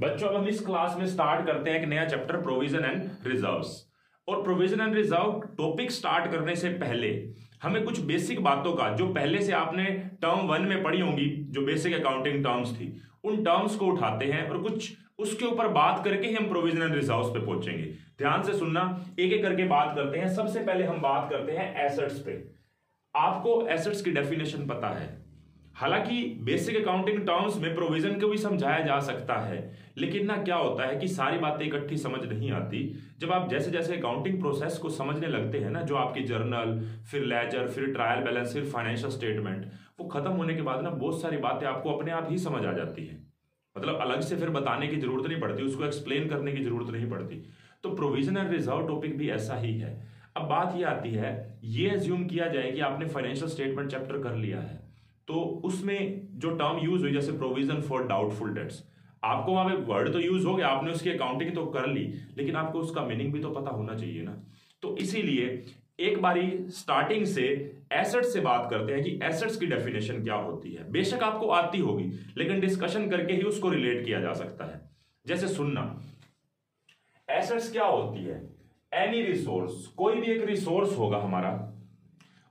बच्चों अब हम इस क्लास में स्टार्ट करते हैं एक नया चैप्टर प्रोविजन एंड रिजर्व्स। और provision and reserve topic start करने से पहले हमें कुछ बेसिक बातों का, जो पहले से आपने टर्म 1 में पढ़ी होंगी, जो बेसिक अकाउंटिंग टर्म्स थी, उन टर्म्स को उठाते हैं और कुछ उसके ऊपर बात करके ही हम प्रोविजन एंड रिजर्व्स पे पहुंचेंगे। ध्यान से सुनना, एक एक करके बात करते हैं। सबसे पहले हम बात करते हैं एसेट्स पे। आपको एसेट्स की डेफिनेशन पता है। हालांकि बेसिक अकाउंटिंग टर्म्स में प्रोविजन को भी समझाया जा सकता है, लेकिन ना क्या होता है कि सारी बातें इकट्ठी समझ नहीं आती। जब आप जैसे जैसे अकाउंटिंग प्रोसेस को समझने लगते हैं ना, जो आपकी जर्नल, फिर लेजर, फिर ट्रायल बैलेंस, फिर फाइनेंशियल स्टेटमेंट, वो खत्म होने के बाद ना बहुत सारी बातें आपको अपने आप ही समझ आ जाती है। मतलब अलग से फिर बताने की जरूरत नहीं पड़ती, उसको एक्सप्लेन करने की जरूरत नहीं पड़ती। तो प्रोविजन एंड रिजर्व टॉपिक भी ऐसा ही है। अब बात यह आती है, ये एज्यूम किया जाए कि आपने फाइनेंशियल स्टेटमेंट चैप्टर कर लिया है, तो उसमें जो टर्म यूज हुई जैसे प्रोविजन फॉर डाउटफुल डेट्स, आपको वहां पे वर्ड तो यूज हो गया, आपने उसकी अकाउंटिंग तो कर ली, लेकिन आपको उसका मीनिंग भी तो पता होना चाहिए ना। तो इसीलिए एक बारी स्टार्टिंग से एसेट्स से बात करते हैं कि एसेट्स की डेफिनेशन क्या होती है। बेशक आपको आती होगी, लेकिन डिस्कशन करके ही उसको रिलेट किया जा सकता है। जैसे सुनना, एसेट्स क्या होती है? एनी रिसोर्स, कोई भी एक रिसोर्स होगा हमारा,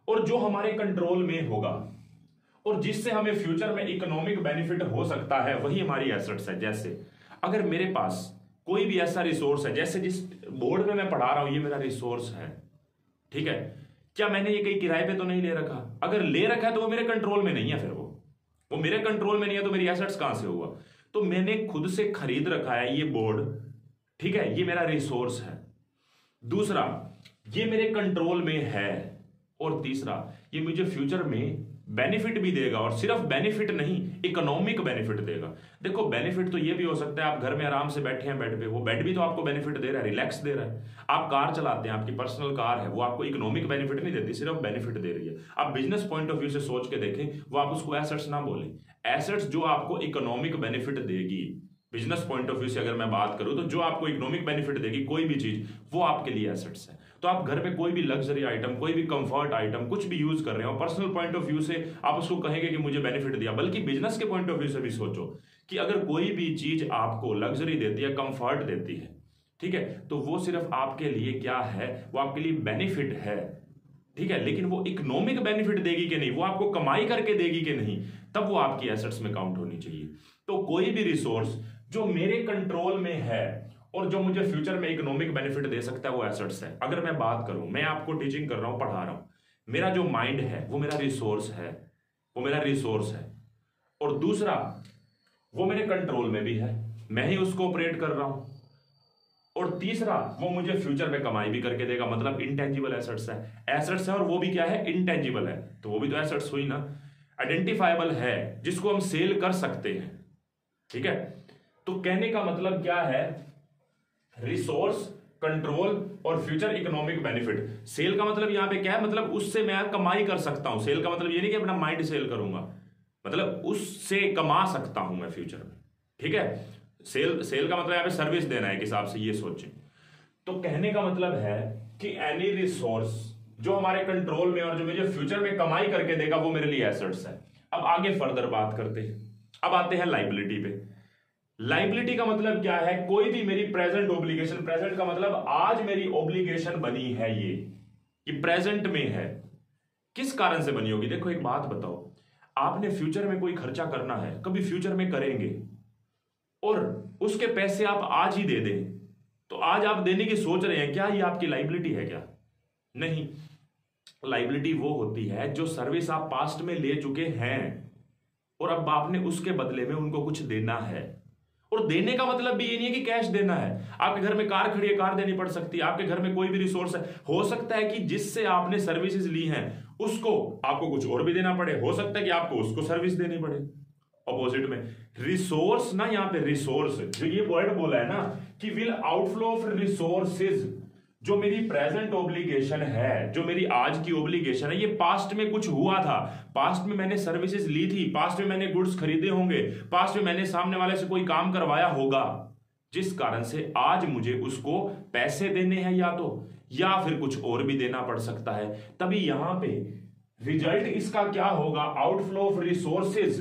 और जो हमारे कंट्रोल में होगा और जिससे हमें फ्यूचर में इकोनॉमिक बेनिफिट हो सकता है, वही हमारी एसेट्स है। जैसे अगर मेरे पास कोई भी ऐसा रिसोर्स है, जैसे जिस बोर्ड में मैं पढ़ा रहा हूं, ये मेरा रिसोर्स है, ठीक है, क्या मैंने ये कहीं किराए पे तो नहीं ले रखा? अगर ले रखा है तो वो मेरे कंट्रोल में नहीं है, फिर वो मेरे कंट्रोल में नहीं है, तो मेरी एसेट्स कहां से हुआ? तो मैंने खुद से खरीद रखा है ये बोर्ड, ठीक है, ये मेरा रिसोर्स है। दूसरा, ये मेरे कंट्रोल में है। और तीसरा, ये मुझे फ्यूचर में बेनिफिट भी देगा, और सिर्फ बेनिफिट नहीं, इकोनॉमिक बेनिफिट देगा। देखो, बेनिफिट तो ये भी हो सकता है आप घर में आराम से बैठे हैं बेड पे, वो बेड भी तो आपको बेनिफिट दे रहा है, रिलैक्स दे रहा है। आप कार चलाते हैं, आपकी पर्सनल कार है, वो आपको इकोनॉमिक बेनिफिट नहीं देती, सिर्फ बेनिफिट दे रही है। आप बिजनेस पॉइंट ऑफ व्यू से सोच के देखें, वो आप उसको एसेट्स ना बोले। एसेट्स जो आपको इकोनॉमिक बेनिफिट देगी, बिजनेस पॉइंट ऑफ व्यू से अगर मैं बात करूं, तो जो आपको इकोनॉमिक बेनिफिट देगी कोई भी चीज, वो आपके लिए एसेट्स है। तो आप घर पे कोई भी लग्जरी आइटम, कोई भी कंफर्ट आइटम, कुछ भी यूज कर रहे हो, पर्सनल पॉइंट ऑफ व्यू से आप उसको कहेंगे कि मुझे बेनिफिट दिया। बल्कि बिजनेस के पॉइंट ऑफ व्यू से भी सोचो कि अगर कोई भी चीज आपको लग्जरी देती है, कंफर्ट देती है, ठीक है, तो वो सिर्फ आपके लिए क्या है? वो आपके लिए बेनिफिट है, ठीक है। लेकिन वो इकोनॉमिक बेनिफिट देगी कि नहीं, वो आपको कमाई करके देगी कि नहीं, तब वो आपकी एसेट्स में काउंट होनी चाहिए। तो कोई भी रिसोर्स जो मेरे कंट्रोल में है और जो मुझे फ्यूचर में इकोनॉमिक बेनिफिट दे सकता है, वो एसेट्स है। अगर मैं बात करूं, मैं आपको टीचिंग कर रहा हूं, पढ़ा रहा हूं, मेरा जो माइंड है वो मेरा रिसोर्स है, वो मेरा रिसोर्स है। और दूसरा, वो मेरे कंट्रोल में भी है, मैं ही उसको ऑपरेट कर रहा हूं। और तीसरा, वो मुझे फ्यूचर में कमाई भी करके देगा, मतलब इंटेंजिबल एसेट्स है। एसेट्स है और वो भी क्या है? इंटेंजिबल है, तो वो भी तो एसेट्स हुई ना। आइडेंटिफाइबल है, जिसको हम सेल कर सकते हैं, ठीक है। तो कहने का मतलब क्या है? रिसोर्स, कंट्रोल और फ्यूचर इकोनॉमिक बेनिफिट। सेल का मतलब यहां पे क्या है? मतलब उससे मैं कमाई कर सकता हूं। सेल का मतलब ये नहीं कि अपना माइंड सेल करूंगा, मतलब उससे कमा सकता हूं मैं फ्यूचर में, ठीक है। सेल का मतलब यहां पे सर्विस देना है, एक हिसाब से ये सोचें। तो कहने का मतलब है कि एनी रिसोर्स जो हमारे कंट्रोल में और जो मुझे फ्यूचर में कमाई करके देगा, वो मेरे लिए एसेट्स है। अब आगे फर्दर बात करते हैं। अब आते हैं लाइबिलिटी पे। लाइबिलिटी का मतलब क्या है? कोई भी मेरी प्रेजेंट ओब्लिगेशन, प्रेजेंट का मतलब आज मेरी ओब्लिगेशन बनी है, ये प्रेजेंट में है। किस कारण से बनी होगी? देखो, एक बात बताओ, आपने फ्यूचर में कोई खर्चा करना है, कभी फ्यूचर में करेंगे, और उसके पैसे आप आज ही दे दें, तो आज आप देने की सोच रहे हैं, क्या ये आपकी लाइबिलिटी है? क्या नहीं। लाइबिलिटी वो होती है जो सर्विस आप पास्ट में ले चुके हैं और अब आपने उसके बदले में उनको कुछ देना है। और देने का मतलब भी ये नहीं है कि कैश देना है। आपके घर में कार खड़ी है, कार देनी पड़ सकती है। आपके घर में कोई भी रिसोर्स है, हो सकता है कि जिससे आपने सर्विसेज ली हैं उसको आपको कुछ और भी देना पड़े, हो सकता है कि आपको उसको सर्विस देनी पड़े। अपोजिट में रिसोर्स ना, यहां पे रिसोर्स जो ये वर्ड बोला है ना कि विल आउटफ्लो ऑफ रिसोर्सेज, जो मेरी प्रेजेंट ओब्लिगेशन है, जो मेरी आज की ओब्लिगेशन है, ये पास्ट में कुछ हुआ था, पास्ट में मैंने सर्विसेज ली थी, पास्ट में मैंने गुड्स खरीदे होंगे, पास्ट में मैंने सामने वाले से कोई काम करवाया होगा, जिस कारण से आज मुझे उसको पैसे देने हैं या फिर कुछ और भी देना पड़ सकता है। तभी यहां पे रिजल्ट इसका क्या होगा? आउटफ्लो ऑफ रिसोर्सेज,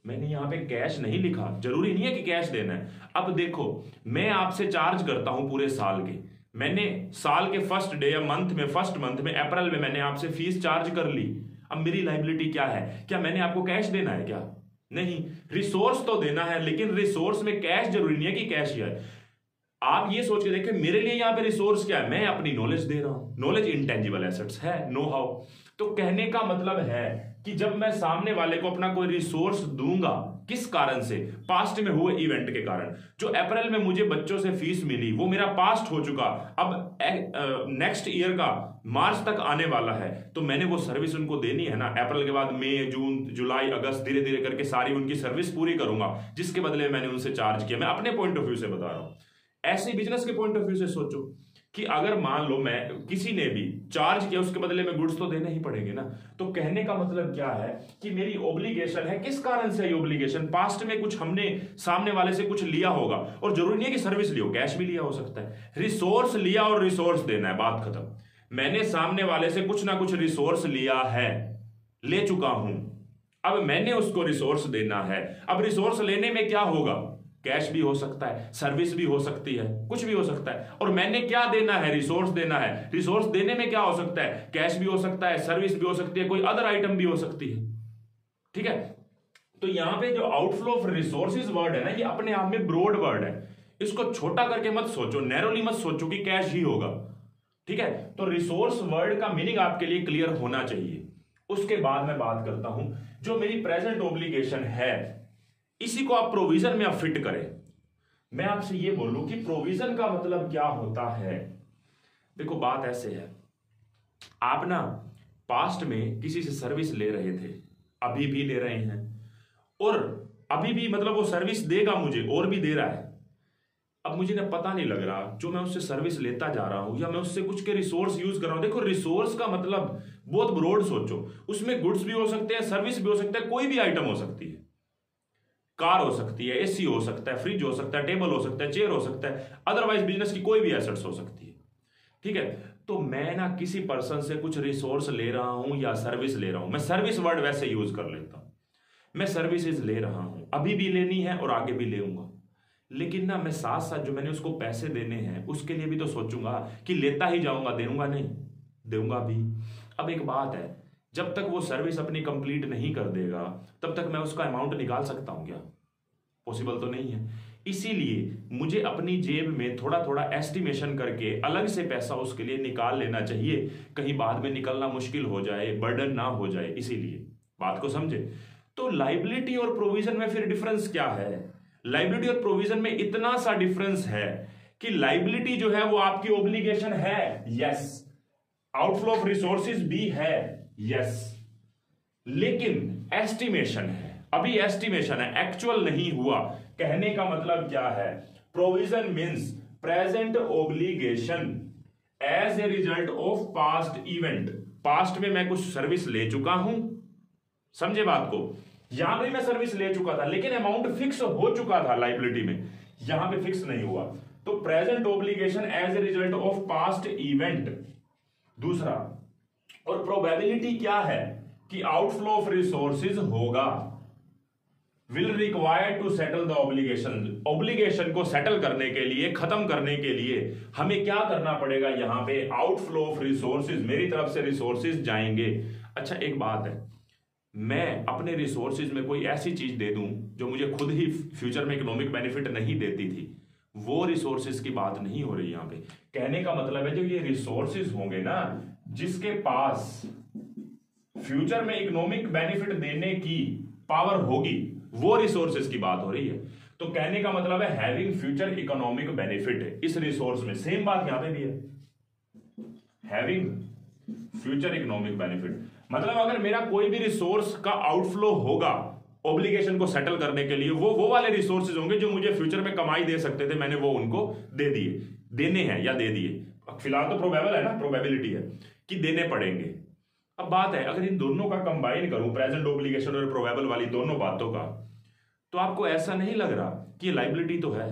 मैंने यहां पे कैश नहीं लिखा, जरूरी नहीं है कि कैश देना है। अब देखो, मैं आपसे चार्ज करता हूं पूरे साल के, मैंने साल के फर्स्ट डे या फर्स्ट मंथ में अप्रैल में मैंने आपसे फीस चार्ज कर ली। अब मेरी लाइबिलिटी क्या है? क्या मैंने आपको कैश देना है? क्या नहीं, रिसोर्स तो देना है, लेकिन रिसोर्स में कैश जरूरी नहीं है कि कैश ही है। आप ये सोच के देखें, मेरे लिए यहां पे रिसोर्स क्या है? मैं अपनी नॉलेज दे रहा हूं। नॉलेज इंटेंजिबल एसेट्स है, नो हाउ। तो कहने का मतलब है कि जब मैं सामने वाले को अपना कोई रिसोर्स दूंगा, किस कारण से? पास्ट में हुए इवेंट के कारण। जो अप्रैल में मुझे बच्चों से फीस मिली वो मेरा पास्ट हो चुका, अब नेक्स्ट ईयर का मार्च तक आने वाला है, तो मैंने वो सर्विस उनको देनी है ना। अप्रैल के बाद मई, जून, जुलाई, अगस्त, धीरे धीरे करके सारी उनकी सर्विस पूरी करूंगा, जिसके बदले मैंने उनसे चार्ज किया। मैं अपने पॉइंट ऑफ व्यू से बता रहा हूं। ऐसे बिजनेस के पॉइंट ऑफ व्यू से सोचो कि अगर मान लो मैं किसी ने भी चार्ज किया, उसके बदले में गुड्स तो देने ही पड़ेंगे ना। तो कहने का मतलब क्या है कि मेरी ऑब्लिगेशन है। किस कारण से ये ऑब्लिगेशन? पास्ट में कुछ हमने सामने वाले से कुछ लिया होगा, और जरूरी नहीं है कि सर्विस लियो, कैश भी लिया हो सकता है। रिसोर्स लिया और रिसोर्स देना है, बात खत्म। मैंने सामने वाले से कुछ ना कुछ रिसोर्स लिया है, ले चुका हूं, अब मैंने उसको रिसोर्स देना है। अब रिसोर्स लेने में क्या होगा? कैश भी हो सकता है, सर्विस भी हो सकती है, कुछ भी हो सकता है। और मैंने क्या देना है? रिसोर्स देना है। रिसोर्स देने में क्या हो सकता है? कैश भी हो सकता है, सर्विस भी हो सकती है, कोई अदर आइटम भी हो सकती है। ठीक है, तो यहां पे जो आउटफ्लो ऑफ रिसोर्सेज वर्ड है ना, ये अपने आप में ब्रॉड वर्ड है। इसको छोटा करके मत सोचो, नैरोली मत सोचो कि कैश ही होगा। ठीक है, तो रिसोर्स वर्ड का मीनिंग आपके लिए क्लियर होना चाहिए। उसके बाद मैं बात करता हूं जो मेरी प्रेजेंट ऑब्लिगेशन है, इसी को आप प्रोविजन में आप फिट करें। मैं आपसे ये बोलूं कि प्रोविजन का मतलब क्या होता है। देखो बात ऐसे है, आप ना पास्ट में किसी से सर्विस ले रहे थे, अभी भी ले रहे हैं, और अभी भी मतलब वो सर्विस देगा मुझे और भी दे रहा है। अब मुझे ना पता नहीं लग रहा जो मैं उससे सर्विस लेता जा रहा हूं या मैं उससे कुछ के रिसोर्स यूज कर रहा हूं। देखो रिसोर्स का मतलब बहुत ब्रॉड सोचो, उसमें गुड्स भी हो सकते हैं, सर्विस भी हो सकता है, कोई भी आइटम हो सकती है। कार हो सकती है, एसी हो सकता है, फ्रिज हो सकता है, टेबल हो सकता है, चेयर हो सकता है, अदरवाइज बिजनेस की कोई भी एसेट्स हो सकती है। ठीक है, तो मैं ना किसी पर्सन से कुछ रिसोर्स ले रहा हूं या सर्विस ले रहा हूं, मैं सर्विस वर्ड वैसे यूज कर लेता हूं। मैं सर्विसेज ले रहा हूं, अभी भी लेनी है और आगे भी लेऊंगा, लेकिन ना मैं साथ साथ जो मैंने उसको पैसे देने हैं उसके लिए भी तो सोचूंगा कि लेता ही जाऊंगा, दूंगा नहीं, दूंगा भी। अब एक बात है, जब तक वो सर्विस अपनी कंप्लीट नहीं कर देगा तब तक मैं उसका अमाउंट निकाल सकता हूं क्या? पॉसिबल तो नहीं है। इसीलिए मुझे अपनी जेब में थोड़ा थोड़ा एस्टिमेशन करके अलग से पैसा उसके लिए निकाल लेना चाहिए, कहीं बाद में निकलना मुश्किल हो जाए, बर्डन ना हो जाए। इसीलिए बात को समझे। तो लाइबिलिटी और प्रोविजन में फिर डिफरेंस क्या है? लाइबिलिटी और प्रोविजन में इतना सा डिफरेंस है कि लाइबिलिटी जो है वो आपकी ऑब्लिगेशन है, यस, आउटफ्लो ऑफ रिसोर्सेज भी है, यस, लेकिन एस्टिमेशन है, अभी एस्टिमेशन है, एक्चुअल नहीं हुआ। कहने का मतलब क्या है? Provision means present obligation as a result of past event. Past में मैं कुछ सर्विस ले चुका हूं, समझे बात को? यहां पे मैं सर्विस ले चुका था लेकिन अमाउंट फिक्स हो चुका था लाइबिलिटी में, यहां पे फिक्स नहीं हुआ। तो present obligation as a result of past event. दूसरा, और प्रोबेबिलिटी क्या है कि आउटफ्लो ऑफ रिसोर्सेज होगा, will require to settle the obligation. Obligation को सेटल करने के लिए, खत्म करने के लिए हमें क्या करना पड़ेगा? यहां पे आउटफ्लो ऑफ रिसोर्सेज, मेरी तरफ से रिसोर्सेज जाएंगे। अच्छा एक बात है, मैं अपने रिसोर्सेज में कोई ऐसी चीज दे दूं जो मुझे खुद ही फ्यूचर में इकोनॉमिक बेनिफिट नहीं देती थी, वो रिसोर्सेज की बात नहीं हो रही यहां पे। कहने का मतलब है जो ये रिसोर्सेज होंगे ना, जिसके पास फ्यूचर में इकोनॉमिक बेनिफिट देने की पावर होगी, वो रिसोर्सेज की बात हो रही है। तो कहने का मतलब है हैविंग फ्यूचर इकोनॉमिक बेनिफिट है इस रिसोर्स में। सेम बात यहां पे भी है, हैविंग फ्यूचर इकोनॉमिक बेनिफिट। मतलब अगर मेरा कोई भी रिसोर्स का आउटफ्लो होगा ऑब्लिगेशन को सेटल करने के लिए, वो वाले रिसोर्सेज होंगे जो मुझे फ्यूचर में कमाई दे सकते थे, मैंने वो उनको दे दिए, देने हैं या दे दिए। फिलहाल तो प्रोबेबल है ना, प्रोबेबिलिटी है कि देने पड़ेंगे। अब बात है अगर इन दोनों का कंबाइन करूं, प्रेजेंट ऑब्लिगेशन और प्रोबेबल वाली दोनों बातों का, तो आपको ऐसा नहीं लग रहा कि ये लाइबिलिटी तो है?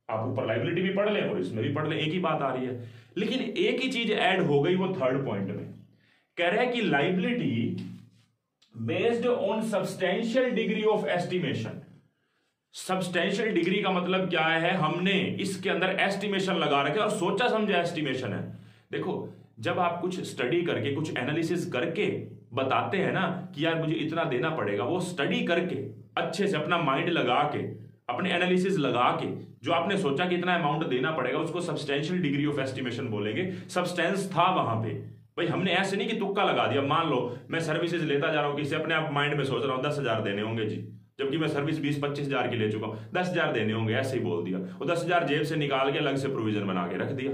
आप ऊपर लाइबिलिटी भी पढ़ लें और इसमें भी पढ़ लें, एक ही बात आ रही है, लेकिन एक ही चीज ऐड हो गई वो थर्ड पॉइंट में। कह रहे हैं कि liability based on substantial degree of estimation. Substantial degree का मतलब क्या है, हमने इसके अंदर एस्टिमेशन लगा रखे और सोचा समझा एस्टिमेशन है। देखो जब आप कुछ स्टडी करके कुछ एनालिसिस करके बताते हैं ना कि यार मुझे इतना देना पड़ेगा, वो स्टडी करके अच्छे से अपना माइंड लगा के अपने एनालिसिस लगा के जो आपने सोचा कि इतना अमाउंट देना पड़ेगा, उसको सब्सटेंशियल डिग्री ऑफ एस्टिमेशन बोलेंगे। सब्सटेंस था वहां पे, भाई हमने ऐसे नहीं कि तुक्का लगा दिया। मान लो मैं सर्विसेज लेता जा रहा हूं, किसी अपने आप माइंड में सोच रहा हूं 10,000 देने होंगे जी, जबकि मैं सर्विस 20-25 हजार की ले चुका हूं, 10,000 देने होंगे, ऐसे ही बोल दिया। और 10,000 जेब से निकाल के अलग से प्रोविजन बना के रख दिया।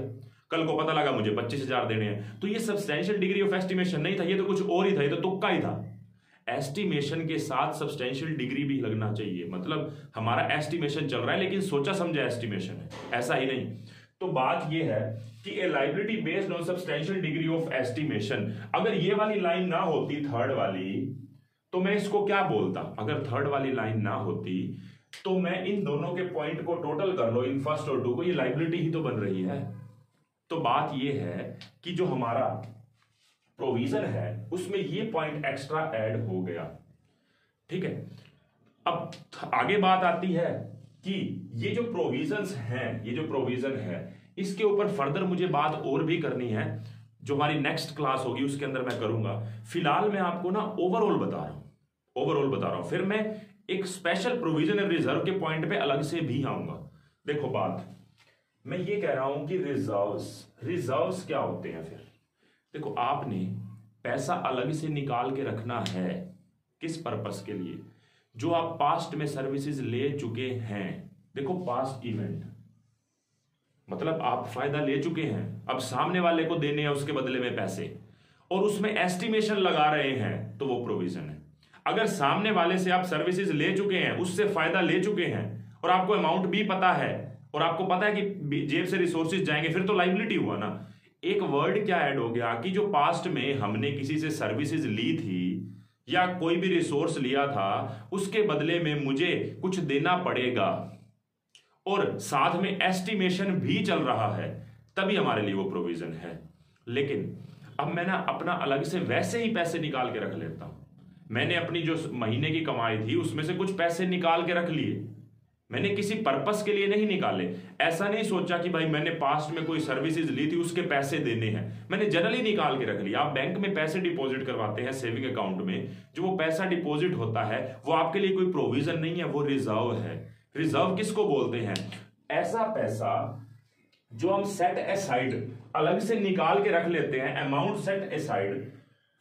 कल को पता लगा मुझे 25,000 देने हैं, तो ये सब्सटेंशियल डिग्री ऑफ एस्टिमेशन नहीं था, ये तो कुछ और ही था, ये तो तुक्का ही था। एस्टिमेशन के साथ सब्सटेंशियल डिग्री भी लगना चाहिए, मतलब हमारा एस्टिमेशन चल रहा है लेकिन सोचा समझा एस्टिमेशन है, ऐसा ही नहीं। तो बात ये है कि a liability based on substantial degree of estimation, अगर ये वाली लाइन ना होती थर्ड वाली, तो मैं इसको क्या बोलता? अगर थर्ड वाली लाइन ना होती तो मैं इन दोनों के पॉइंट को टोटल कर लो, इन फर्स्ट और टू को, ये लायबिलिटी ही तो बन रही है। तो बात ये है कि जो हमारा प्रोविजन है उसमें ये पॉइंट एक्स्ट्रा ऐड हो गया, ठीक है। अब आगे बात आती है कि ये जो प्रोविजंस हैं, ये जो प्रोविजन है, इसके ऊपर फर्दर मुझे बात और भी करनी है, जो हमारी नेक्स्ट क्लास होगी उसके अंदर मैं करूंगा। फिलहाल मैं आपको ना ओवरऑल बता रहा हूं, फिर मैं एक स्पेशल प्रोविजन एंड रिजर्व के पॉइंट पे अलग से भी आऊंगा। देखो बात मैं ये कह रहा हूं कि रिजर्व्स क्या होते हैं। फिर देखो आपने पैसा अलग से निकाल के रखना है, किस पर्पस के लिए? जो आप पास्ट में सर्विसेज ले चुके हैं। देखो पास्ट इवेंट मतलब आप फायदा ले चुके हैं, अब सामने वाले को देने हैं उसके बदले में पैसे, और उसमें एस्टिमेशन लगा रहे हैं, तो वो प्रोविजन है। अगर सामने वाले से आप सर्विसेज ले चुके हैं, उससे फायदा ले चुके हैं और आपको अमाउंट भी पता है और आपको पता है कि जेब से रिसोर्सेज जाएंगे, फिर तो लायबिलिटी हुआ ना। एक वर्ड क्या ऐड हो गया कि जो पास्ट में हमने किसी से सर्विसेज ली थी या कोई भी रिसोर्स लिया था, उसके बदले में मुझे कुछ देना पड़ेगा और साथ में एस्टिमेशन भी चल रहा है, तभी हमारे लिए वो प्रोविजन है। लेकिन अब मैं ना अपना अलग से वैसे ही पैसे निकाल के रख लेता हूं। मैंने अपनी जो महीने की कमाई थी उसमें से कुछ पैसे निकाल के रख लिए, मैंने किसी पर्पस के लिए नहीं निकाले। ऐसा नहीं सोचा कि भाई मैंने पास्ट में कोई सर्विसेज ली थी उसके पैसे देने हैं, मैंने जनरली निकाल के रख लिया। आप बैंक में पैसे डिपॉजिट करवाते हैं सेविंग अकाउंट में, जो वो पैसा डिपॉजिट होता है वो आपके लिए कोई प्रोविजन नहीं है, वो रिजर्व है। रिजर्व किसको बोलते हैं? ऐसा पैसा जो हम सेट असाइड अलग से निकाल के रख लेते हैं, amount set aside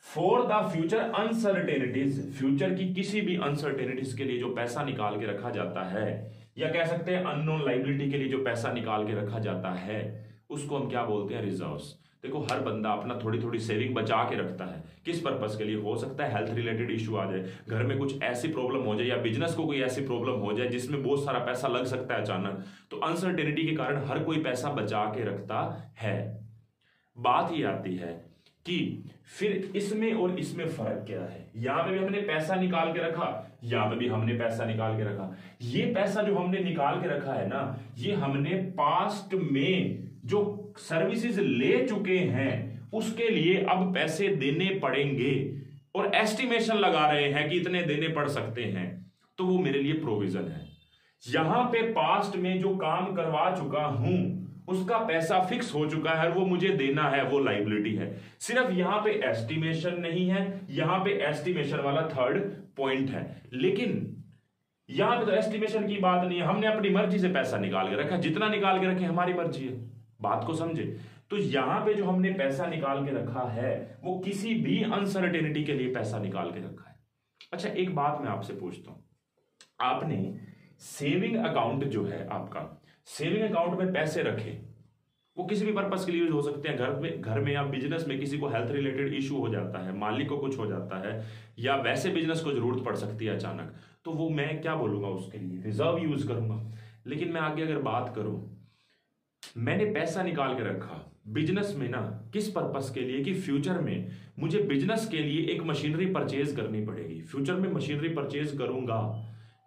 for the future uncertainties, future की किसी भी अनसर्टेनिटीज के लिए जो पैसा निकाल के रखा जाता है, या कह सकते हैं अननोन लायबिलिटी के लिए जो पैसा निकाल के रखा जाता है, उसको हम क्या बोलते हैं? रिजर्व्स। देखो हर बंदा अपना थोड़ी थोड़ी सेविंग बचा के रखता है, किस पर्पस के लिए? हो सकता है हेल्थ रिलेटेड इशू आ जाए, घर में कुछ ऐसी प्रॉब्लम हो जाए, या बिजनेस को कोई ऐसी प्रॉब्लम हो जाए जिसमें बहुत सारा पैसा लग सकता है अचानक, तो अनसर्टेनिटी के कारण हर कोई पैसा बचा के रखता है। बात ही आती है कि फिर इसमें और इसमें फर्क क्या है? यहां पे भी हमने पैसा निकाल के रखा, यहां पे भी हमने पैसा निकाल के रखा। ये पैसा जो हमने निकाल के रखा है ना, ये हमने पास्ट में जो सर्विसेज ले चुके हैं उसके लिए अब पैसे देने पड़ेंगे और एस्टिमेशन लगा रहे हैं कि इतने देने पड़ सकते हैं, तो वो मेरे लिए प्रोविजन है। यहां पे पास्ट में जो काम करवा चुका हूं उसका पैसा फिक्स हो चुका है, वो मुझे देना है, वो लायबिलिटी है। सिर्फ यहां पे एस्टिमेशन नहीं है, यहां पे एस्टिमेशन वाला थर्ड पॉइंट है, लेकिन यहां पे तो एस्टिमेशन की बात नहीं है, हमने अपनी मर्जी से पैसा निकाल के रखा, जितना निकाल के रखे हमारी मर्जी है। बात को समझे? तो यहां पे जो हमने पैसा निकाल के रखा है वो किसी भी अनसर्टेनिटी के लिए पैसा निकाल के रखा है। अच्छा एक बात मैं आपसे पूछता हूं, आपने सेविंग अकाउंट जो है आपका, सेविंग अकाउंट में पैसे रखे, वो किसी भी पर्पस के लिए यूज हो सकते हैं। घर में या बिजनेस में किसी को हेल्थ रिलेटेड इशू हो जाता है, मालिक को कुछ हो जाता है, या वैसे बिजनेस को जरूरत पड़ सकती है अचानक, तो वो मैं क्या बोलूंगा? उसके लिए रिजर्व यूज करूंगा। लेकिन मैं आगे अगर बात करूं, मैंने पैसा निकाल के रखा बिजनेस में ना, किस पर्पस के लिए? कि फ्यूचर में मुझे बिजनेस के लिए एक मशीनरी परचेज करनी पड़ेगी, फ्यूचर में मशीनरी परचेज करूंगा।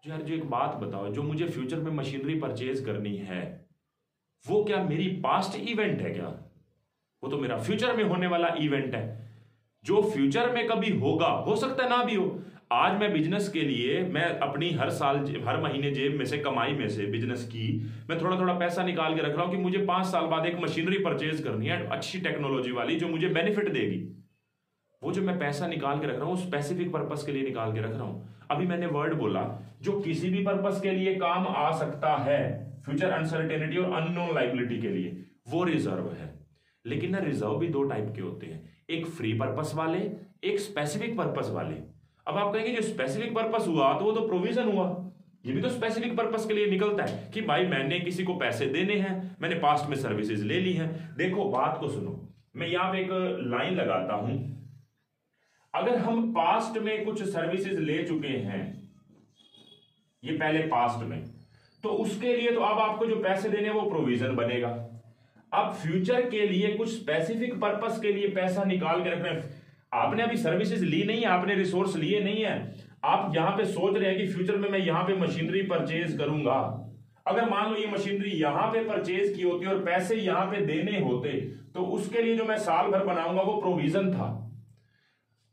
जो यार जो एक बात बताओ, जो मुझे फ्यूचर में मशीनरी परचेज करनी है वो क्या मेरी पास्ट इवेंट है क्या? वो तो मेरा फ्यूचर में होने वाला इवेंट है। जो फ्यूचर में कभी होगा, हो सकता है ना भी हो। आज मैं बिजनेस के लिए मैं अपनी हर साल हर महीने जेब में से कमाई में से बिजनेस की मैं थोड़ा थोड़ा पैसा निकाल के रख रहा हूं कि मुझे 5 साल बाद एक मशीनरी परचेज करनी है अच्छी टेक्नोलॉजी वाली जो मुझे बेनिफिट देगी। वो जो मैं पैसा निकाल के रख रहा हूं स्पेसिफिक पर्पस के लिए निकाल के रख रहा हूं। अभी मैंने वर्ड बोला जो किसी भी पर्पस के लिए काम आ सकता है, फ्यूचर अनसर्टेनिटी और अननोन लाइबिलिटी के लिए, वो रिजर्व है। लेकिन ना रिजर्व भी दो टाइप के होते हैं, एक फ्री पर्पस वाले, एक स्पेसिफिक पर्पस वाले। अब आप कहेंगे जो स्पेसिफिक पर्पस हुआ तो वो तो प्रोविजन हुआ, ये भी तो स्पेसिफिक पर्पस के लिए निकलता है कि भाई मैंने किसी को पैसे देने हैं, मैंने पास्ट में सर्विसेज ले ली हैं। देखो बात को सुनो, मैं यहां पे एक लाइन लगाता हूं, अगर हम पास्ट में कुछ सर्विसेज ले चुके हैं, ये पहले पास्ट में, तो उसके लिए तो अब आपको जो पैसे देने वो प्रोविजन बनेगा। अब फ्यूचर के लिए कुछ स्पेसिफिक पर्पस के लिए पैसा निकाल के रखना है। आपने अभी सर्विसेज ली नहीं है, आपने रिसोर्स लिए नहीं है, आप यहां पे सोच रहे हैं कि फ्यूचर में मैं यहां पे मशीनरी परचेज करूंगा। अगर मान लो ये मशीनरी यहां पे परचेज की होती और पैसे यहां पे देने होते तो उसके लिए जो मैं साल भर बनाऊंगा वो प्रोविजन था।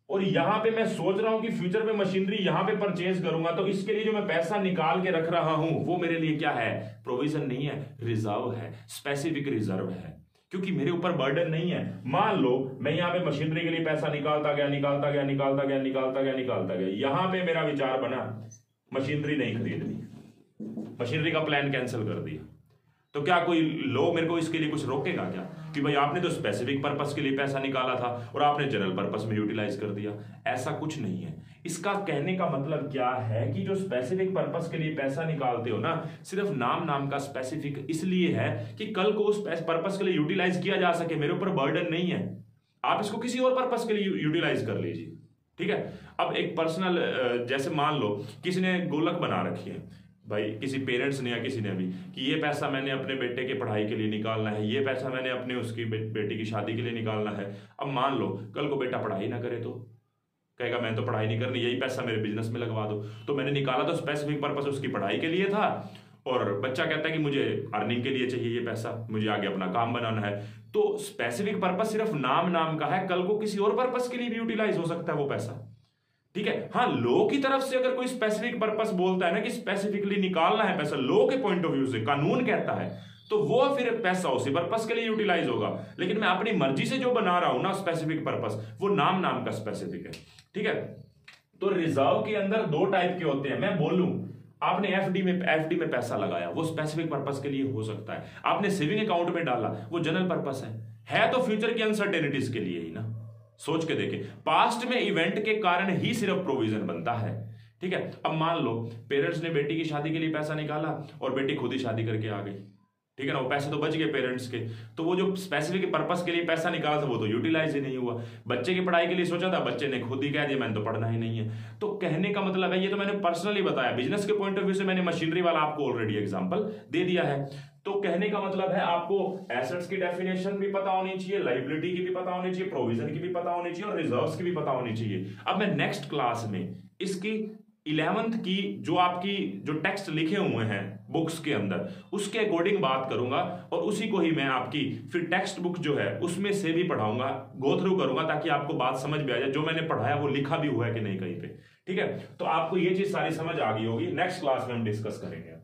और यहां पे मैं सोच रहा हूं कि फ्यूचर में मशीनरी यहां पे परचेज करूंगा तो इसके लिए जो मैं पैसा निकाल के रख रहा हूं वो मेरे लिए क्या है, प्रोविजन नहीं है, रिजर्व है, स्पेसिफिक रिजर्व है, क्योंकि मेरे ऊपर बर्डन नहीं है। मान लो मैं यहां पे मशीनरी के लिए पैसा निकालता गया निकालता गया निकालता गया निकालता गया निकालता गया, यहां पे मेरा विचार बना मशीनरी नहीं खरीदनी, मशीनरी का प्लान कैंसिल कर दिया, तो क्या कोई लोग मेरे को इसके लिए कुछ रोकेगा क्या कि भाई आपने तो स्पेसिफिक पर्पस के लिए पैसा निकाला था और आपने जनरल पर्पस में यूटिलाइज कर दिया? ऐसा कुछ नहीं है। इसका कहने का मतलब क्या है कि जो स्पेसिफिक पर्पस के लिए पैसा निकालते हो ना, सिर्फ नाम का स्पेसिफिक इसलिए है कि कल को उस पर्पस के लिए यूटिलाइज किया जा सके, मेरे ऊपर बर्डन नहीं है, आप इसको किसी और पर्पस के लिए यूटिलाइज कर लीजिए। ठीक है, अब एक पर्सनल जैसे मान लो किसी ने गोलक बना रखी है भाई, किसी पेरेंट्स ने या किसी ने भी, कि ये पैसा मैंने अपने बेटे के पढ़ाई के लिए निकालना है, ये पैसा मैंने अपने उसकी बेटी की शादी के लिए निकालना है। अब मान लो कल को बेटा पढ़ाई ना करे तो कहेगा मैं तो पढ़ाई नहीं करनी, यही पैसा मेरे बिजनेस में लगवा दो। तो मैंने निकाला तो स्पेसिफिक पर्पस उसकी पढ़ाई के लिए था, और बच्चा कहता है कि मुझे अर्निंग के लिए चाहिए ये पैसा, मुझे आगे अपना काम बनाना है। तो स्पेसिफिक पर्पस सिर्फ नाम का है, कल को किसी और पर्पस के लिए भी यूटिलाइज हो सकता है वो पैसा। ठीक है, हाँ, लॉ की तरफ से अगर कोई स्पेसिफिक पर्पस बोलता है ना कि स्पेसिफिकली निकालना है पैसा, लॉ के पॉइंट ऑफ व्यू से कानून कहता है, तो वो फिर पैसा उसी पर्पस के लिए यूटिलाइज होगा। लेकिन मैं अपनी मर्जी से जो बना रहा हूं ना स्पेसिफिक पर्पस, वो नाम का स्पेसिफिक है। ठीक है, तो रिजर्व के अंदर दो टाइप के होते हैं। मैं बोलूं आपने एफडी में पैसा लगाया, वो स्पेसिफिक पर्पस के लिए हो सकता है। आपने सेविंग अकाउंट में डाला, वो जनरल पर्पस है तो फ्यूचर की अनसर्टेनिटीज के लिए ही ना। सोच के देखें, पास्ट में इवेंट के कारण ही सिर्फ प्रोविजन बनता है। ठीक है, अब मान लो पेरेंट्स ने बेटी की शादी के लिए पैसा निकाला और बेटी खुद ही शादी करके आ गई, ठीक है ना, वो पैसे तो बच गए पेरेंट्स के, तो वो जो स्पेसिफिक पर्पस के लिए पैसा निकाला था वो तो यूटिलाइज ही नहीं हुआ। बच्चे की पढ़ाई के लिए सोचा था, बच्चे ने खुद ही कह दिया मैंने तो पढ़ना ही नहीं है। तो कहने का मतलब है, ये तो मैंने पर्सनली बताया, बिजनेस के पॉइंट ऑफ व्यू से मैंने मशीनरी वाला आपको ऑलरेडी एग्जांपल दे दिया है। तो कहने का मतलब है आपको एसेट्स की डेफिनेशन भी पता होनी चाहिए, लायबिलिटी की भी पता होनी चाहिए, प्रोविजन की भी पता होनी चाहिए और रिजर्व्स की भी पता होनी चाहिए। अब मैं नेक्स्ट क्लास में इसकी 11th की जो आपकी जो टेक्स्ट लिखे हुए हैं बुक्स के अंदर, उसके अकॉर्डिंग बात करूंगा और उसी को ही मैं आपकी फिर टेक्स्ट बुक जो है उसमें से भी पढ़ाऊंगा, गो थ्रू करूंगा, ताकि आपको बात समझ में आ जाए जो मैंने पढ़ाया वो लिखा भी हुआ है कि नहीं कहीं पे। ठीक है, तो आपको ये चीज सारी समझ आ गई होगी, नेक्स्ट क्लास में हम डिस्कस करेंगे।